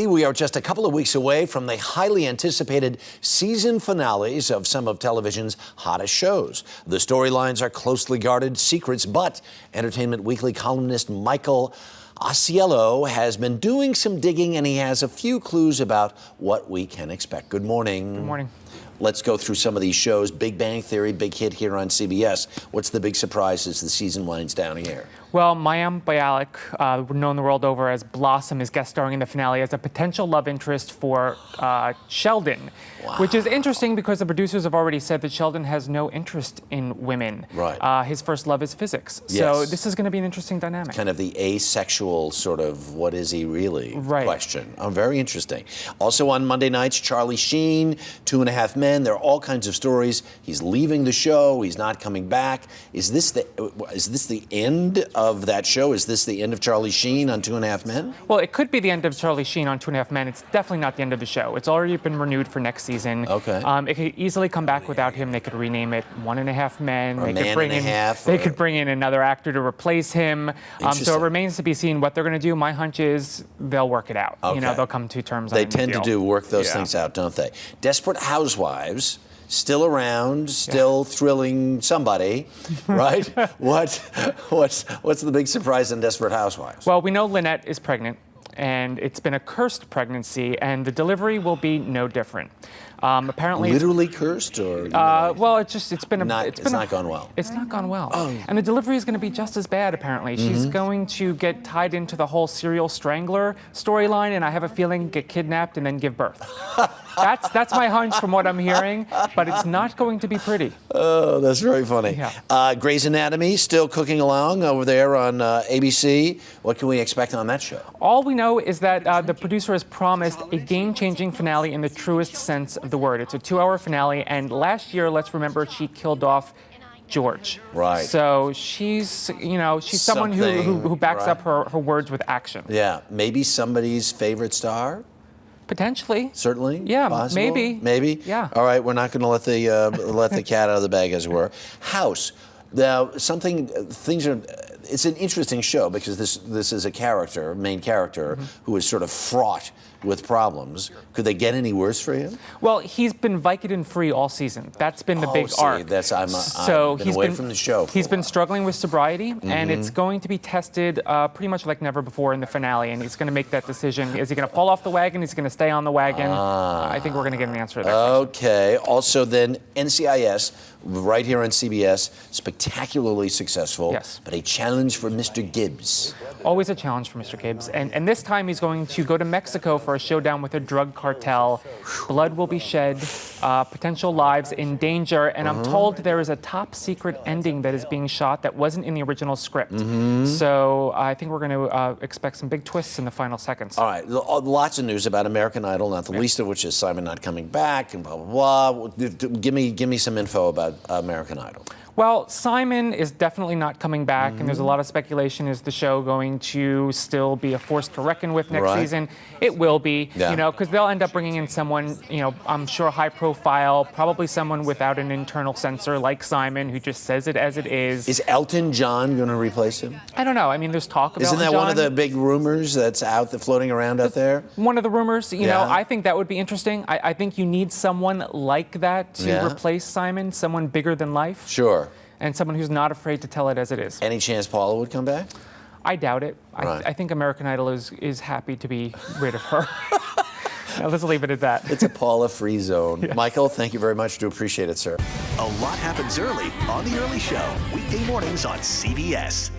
We are just a couple of weeks away from the highly anticipated season finales of some of television's hottest shows. The storylines are closely guarded secrets, but Entertainment Weekly columnist Michael Ausiello has been doing some digging, and he has a few clues about what we can expect. Good morning. Good morning. Let's go through some of these shows. Big Bang Theory, big hit here on CBS. What's the big surprise as the season winds down here? Well, Mayim Bialik, known the world over as Blossom, is guest starring in the finale as a potential love interest for Sheldon, which is interesting because the producers have already said that Sheldon has no interest in women. Right. His first love is physics. Yes. So this is going to be an interesting dynamic. Kind of the asexual sort of what is he really question. Right. Very interesting. Also on Monday nights, Charlie Sheen, 2.5 Men. There are all kinds of stories. He's leaving the show. He's not coming back. Is this the end of that show? Is this the end of Charlie Sheen on 2.5 Men? Well, it could be the end of Charlie Sheen on 2.5 Men. It's definitely not the end of the show. It's already been renewed for next season. Okay. It could easily come back without him. They could rename it 1.5 Men. Or They could bring in another actor to replace him. So it remains to be seen what they're going to do. My hunch is they'll work it out. Okay. You know, they'll come to terms on They the tend deal. to work those things out, don't they? Desperate Housewives. Still around, still thrilling somebody, right? What's the big surprise in Desperate Housewives? Well, we know Lynette is pregnant, and it's been a cursed pregnancy, and the delivery will be no different. Apparently, literally cursed, or well, it's not gone well. It's not gone well, Oh. and the delivery is going to be just as bad. Apparently, she's going to get tied into the whole serial strangler storyline, and I have a feeling get kidnapped and then give birth. That's my hunch from what I'm hearing, but it's not going to be pretty. Oh, that's very funny. Yeah. Grey's Anatomy still cooking along over there on ABC. What can we expect on that show? All we know is that the producer has promised a game-changing finale in the truest sense of the word. It's a 2-hour finale, and last year, let's remember, she killed off George. Right. So she's someone who backs up her words with action. Yeah, maybe somebody's favorite star. Potentially. Certainly. Yeah, possible. maybe. Maybe. Yeah. All right, we're not going to let the cat out of the bag, as it were. House. Now, it's an interesting show because this is a main character, who is sort of fraught with problems. Could they get any worse for him? Well, he's been Vicodin free all season. That's been the big arc. I've been away from the show. He's been struggling with sobriety, and it's going to be tested pretty much like never before in the finale. And he's going to make that decision: is he going to fall off the wagon? Is he going to stay on the wagon? I think we're going to get an answer to that question. Okay. Also, then NCIS, right here on CBS, spectacularly successful. Yes. But a challenge for Mr. Gibbs. Always a challenge for Mr. Gibbs. And this time he's going to go to Mexico for a showdown with a drug cartel. Blood will be shed, potential lives in danger, and I'm told there is a top secret ending that is being shot that wasn't in the original script. So I think we're going to expect some big twists in the final seconds. All right. Lots of news about American Idol, not the least of which is Simon not coming back and blah, blah, blah. Give me some info about American Idol. Well, Simon is definitely not coming back, and there's a lot of speculation. Is the show going to still be a force to reckon with next season? It will be, because they'll end up bringing in someone, I'm sure high profile, probably someone without an internal censor like Simon, who just says it as it is. Is Elton John going to replace him? I don't know. I mean, there's talk about Isn't that one of the big rumors that's floating around out there? One of the rumors, I think that would be interesting. I think you need someone like that to replace Simon, someone bigger than life. Sure. And someone who's not afraid to tell it as it is. Any chance Paula would come back? I doubt it. Right. I think American Idol is happy to be rid of her. Now, let's leave it at that. It's a Paula-free zone. Michael, thank you very much. Do appreciate it, sir. A lot happens early on The Early Show, weekday mornings on CBS.